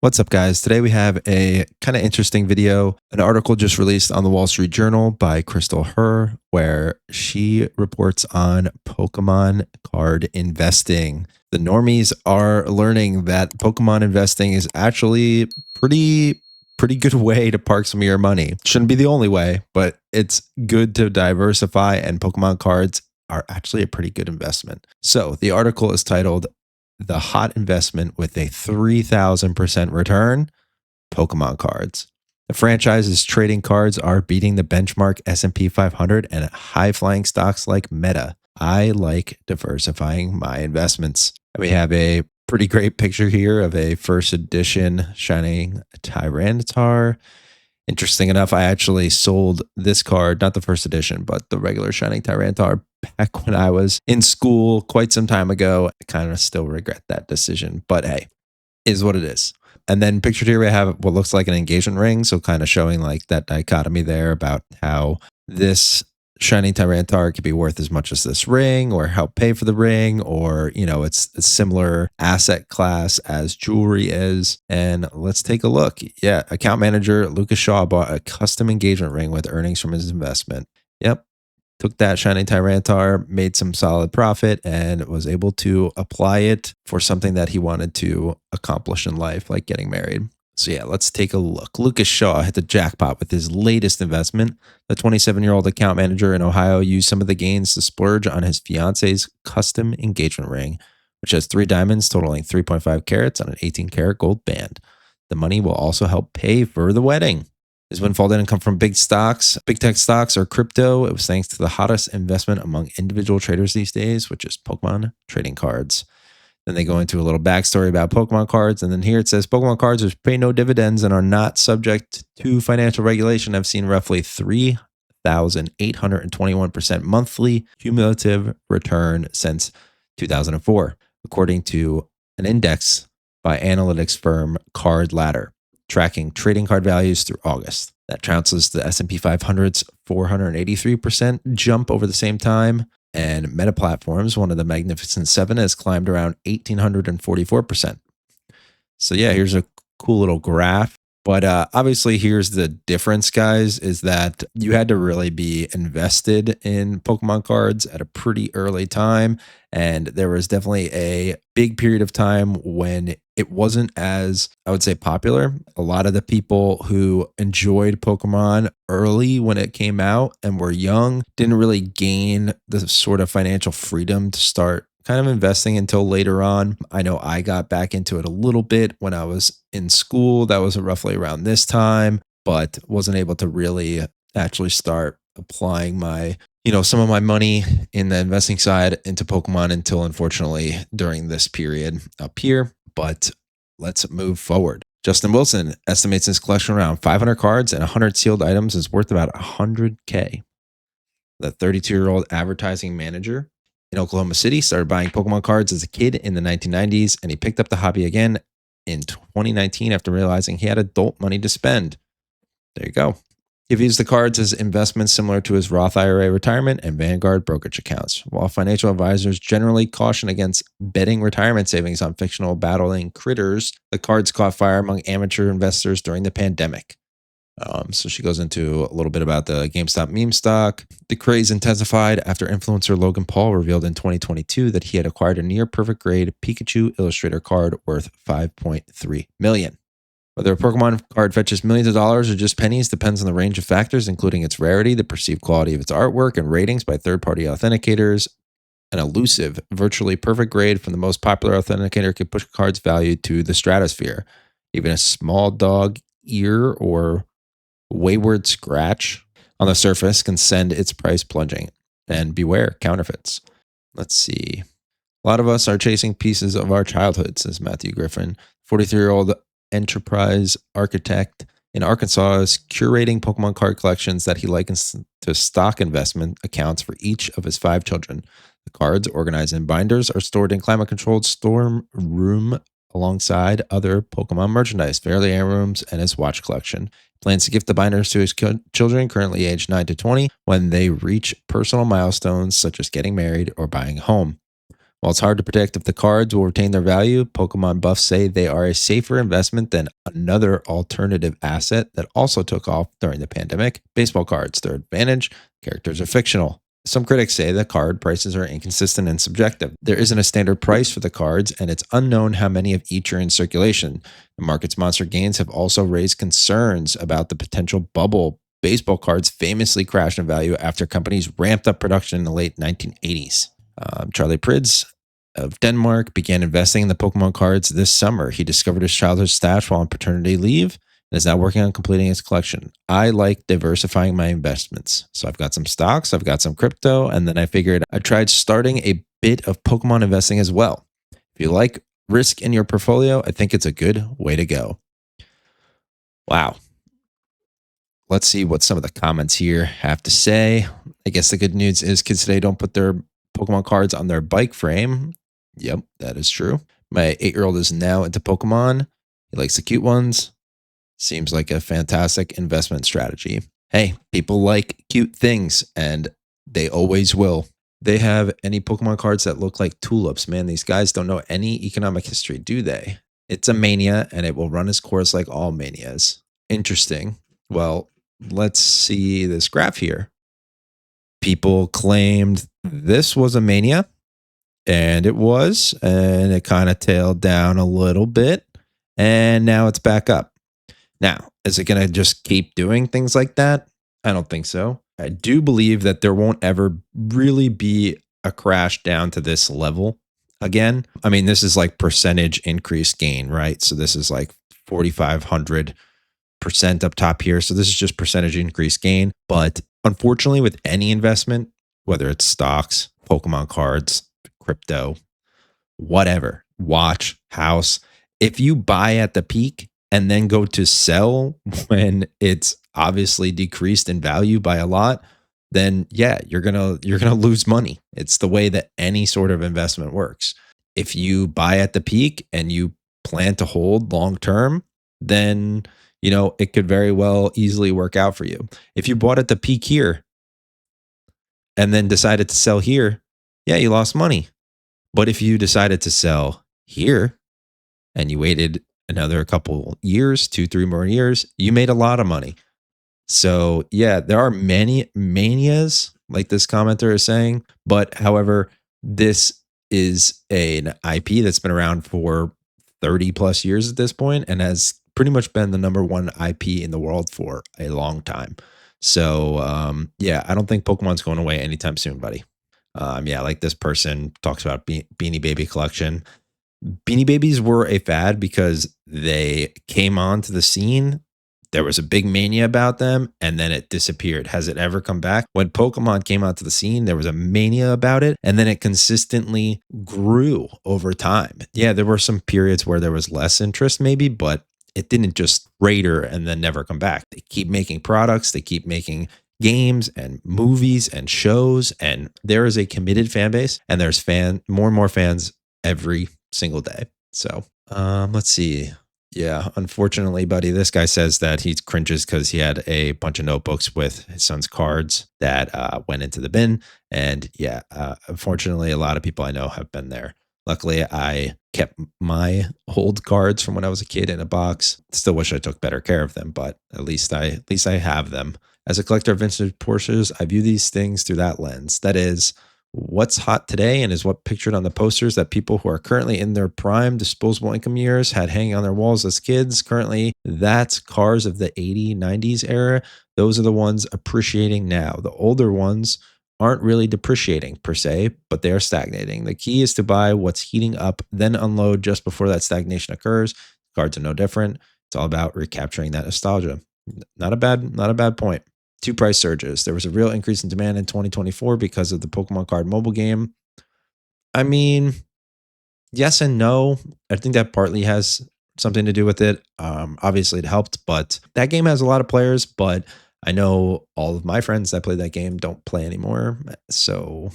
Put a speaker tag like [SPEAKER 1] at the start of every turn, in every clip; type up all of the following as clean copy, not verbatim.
[SPEAKER 1] What's up, guys? Today we have a kind of interesting video, an article just released on the Wall Street Journal by Crystal Herr, where she reports on Pokemon card investing. The normies are learning that Pokemon investing is actually pretty good way to park some of your money. Shouldn't be the only way, but it's good to diversify, and Pokemon cards are actually a pretty good investment. So the article is titled "The Hot Investment with a 3,000% Return, Pokemon Cards." The franchise's trading cards are beating the benchmark S&P 500 and high-flying stocks like Meta. I like diversifying my investments. We have a pretty great picture here of a first edition Shining Tyranitar. Interesting enough, I actually sold this card, not the first edition, but the regular Shining Tyranitar back when I was in school quite some time ago. I kind of still regret that decision, but hey, is what it is. And then pictured here, we have what looks like an engagement ring. So kind of showing like that dichotomy there about how this Shining Tyranitar could be worth as much as this ring or help pay for the ring, or, you know, it's a similar asset class as jewelry is. And let's take a look. Yeah, account manager Lucas Shaw bought a custom engagement ring with earnings from his investment. Yep. Took that Shining Tyranitar, made some solid profit, and was able to apply it for something that he wanted to accomplish in life, like getting married. So yeah, let's take a look. Lucas Shaw hit the jackpot with his latest investment. The 27-year-old account manager in Ohio used some of the gains to splurge on his fiance's custom engagement ring, which has 3 diamonds totaling 3.5 carats on an 18-karat gold band. The money will also help pay for the wedding. His windfall didn't come from big stocks, big tech stocks, or crypto. It was thanks to the hottest investment among individual traders these days, which is Pokemon trading cards. Then they go into a little backstory about Pokemon cards. And then here it says Pokemon cards which pay no dividends and are not subject to financial regulation have seen roughly 3,821% monthly cumulative return since 2004, according to an index by analytics firm Card Ladder, tracking trading card values through August. That trounces the S&P 500's 483% jump over the same time. And Meta Platforms, one of the Magnificent Seven, has climbed around 1,844%. So yeah, here's a cool little graph. But obviously, here's the difference, guys, is that you had to really be invested in Pokemon cards at a pretty early time. And there was definitely a big period of time when it wasn't as, I would say, popular. A lot of the people who enjoyed Pokemon early when it came out and were young didn't really gain the sort of financial freedom to start kind of investing until later on. I know I got back into it a little bit when I was in school. That was roughly around this time, but wasn't able to really actually start applying my, some of my money in the investing side into Pokemon until, unfortunately, during this period up here. But let's move forward. Justin Wilson estimates his collection around 500 cards and 100 sealed items is worth about $100K. The 32-year-old advertising manager in Oklahoma City started buying Pokemon cards as a kid in the 1990s, and he picked up the hobby again in 2019 after realizing he had adult money to spend. There you go. He views the cards as investments similar to his Roth IRA retirement and Vanguard brokerage accounts. While financial advisors generally caution against betting retirement savings on fictional battling critters, the cards caught fire among amateur investors during the pandemic. So she goes into a little bit about the GameStop meme stock. The craze intensified after influencer Logan Paul revealed in 2022 that he had acquired a near perfect grade Pikachu Illustrator card worth $5.3 million. Whether a Pokemon card fetches millions of dollars or just pennies depends on the range of factors, including its rarity, the perceived quality of its artwork, and ratings by third-party authenticators. An elusive, virtually perfect grade from the most popular authenticator could push a card's value to the stratosphere. Even a small dog ear or wayward scratch on the surface can send its price plunging. And beware counterfeits. Let's see. A lot of us are chasing pieces of our childhood, says Matthew Griffin. 43-year-old enterprise architect in Arkansas is curating Pokemon card collections that he likens to stock investment accounts for each of his 5 children. The cards, organized in binders, are stored in climate-controlled storm room alongside other Pokemon merchandise, fairly heirlooms, and his watch collection. He plans to gift the binders to his children, currently aged 9 to 20, when they reach personal milestones such as getting married or buying a home. While it's hard to predict if the cards will retain their value, Pokemon buffs say they are a safer investment than another alternative asset that also took off during the pandemic, baseball cards. Their advantage, characters are fictional. Some critics say that card prices are inconsistent and subjective. There isn't a standard price for the cards, and it's unknown how many of each are in circulation. The market's monster gains have also raised concerns about the potential bubble. Baseball cards famously crashed in value after companies ramped up production in the late 1980s. Charlie Prids of Denmark began investing in the Pokemon cards this summer. He discovered his childhood stash while on paternity leave and is now working on completing his collection. I like diversifying my investments. So I've got some stocks, I've got some crypto, and then I figured I tried starting a bit of Pokemon investing as well. If you like risk in your portfolio, I think it's a good way to go. Wow. Let's see what some of the comments here have to say. I guess the good news is kids today don't put their Pokemon cards on their bike frame. Yep, that is true. My 8-year-old is now into Pokemon. He likes the cute ones. Seems like a fantastic investment strategy. Hey, people like cute things, and they always will. They have any Pokemon cards that look like tulips. Man, these guys don't know any economic history, do they? It's a mania, and it will run its course like all manias. Interesting. Well, let's see this graph here. People claimed this was a mania, and it was, and it kind of tailed down a little bit, and now it's back up. Now, is it going to just keep doing things like that? I don't think so. I do believe that there won't ever really be a crash down to this level again. I mean, this is like percentage increase gain, right? So this is like 4,500% up top here. So this is just percentage increase gain. But unfortunately, with any investment, whether it's stocks, Pokemon cards, crypto, whatever, watch, house, if you buy at the peak and then go to sell when it's obviously decreased in value by a lot, then yeah, you're going to lose money. It's the way that any sort of investment works. If you buy at the peak and you plan to hold long term, then it could very well easily work out for you. If you bought at the peak here and then decided to sell here, yeah, you lost money. But if you decided to sell here and you waited another couple years, 2-3 more years, you made a lot of money. So yeah, there are many manias like this commenter is saying, but however, this is an IP that's been around for 30 plus years at this point and has pretty much been the number one IP in the world for a long time. So yeah, I don't think Pokemon's going away anytime soon, buddy. Yeah, like this person talks about Beanie Baby collection. Beanie Babies were a fad because they came onto the scene. There was a big mania about them, and then it disappeared. Has it ever come back? When Pokemon came onto the scene, there was a mania about it, and then it consistently grew over time. Yeah, there were some periods where there was less interest, maybe, but it didn't just crater and then never come back. They keep making products, they keep making games and movies and shows, and there is a committed fan base, and there's more and more fans every single day. So let's see. Yeah, unfortunately, buddy, this guy says that he cringes because he had a bunch of notebooks with his son's cards that went into the bin. And yeah, unfortunately, a lot of people I know have been there. Luckily, I kept my old cards from when I was a kid in a box. Still wish I took better care of them, but at least I have them. As a collector of vintage Porsches, I view these things through that lens. That is, what's hot today and is what pictured on the posters that people who are currently in their prime disposable income years had hanging on their walls as kids. Currently, that's cars of the 80s, 90s era. Those are the ones appreciating now. The older ones aren't really depreciating per se, but they are stagnating. The key is to buy what's heating up, then unload just before that stagnation occurs. Cards are no different. It's all about recapturing that nostalgia. Not a bad point. 2 price surges. There was a real increase in demand in 2024 because of the Pokemon card mobile game. I mean, yes and no. I think that partly has something to do with it. Obviously, it helped, but that game has a lot of players. But I know all of my friends that play that game don't play anymore. So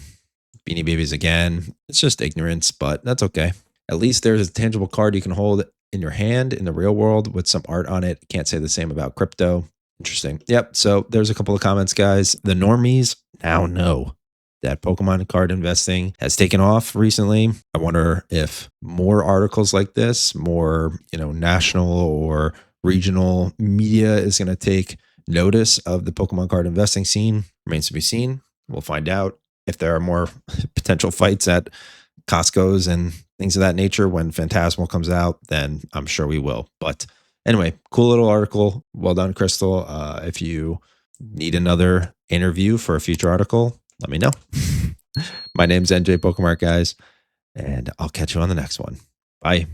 [SPEAKER 1] Beanie Babies again. It's just ignorance, but that's okay. At least there's a tangible card you can hold in your hand in the real world with some art on it. Can't say the same about crypto. Interesting. Yep. So there's a couple of comments, guys. The normies now know that Pokemon card investing has taken off recently. I wonder if more articles like this, more, national or regional media is going to take notice of the Pokemon card investing scene. Remains to be seen. We'll find out if there are more potential fights at Costco's and things of that nature when Phantasmal comes out, then I'm sure we will. But anyway, cool little article. Well done, Crystal. If you need another interview for a future article, let me know. My name's NJ Pokemart, guys, and I'll catch you on the next one. Bye.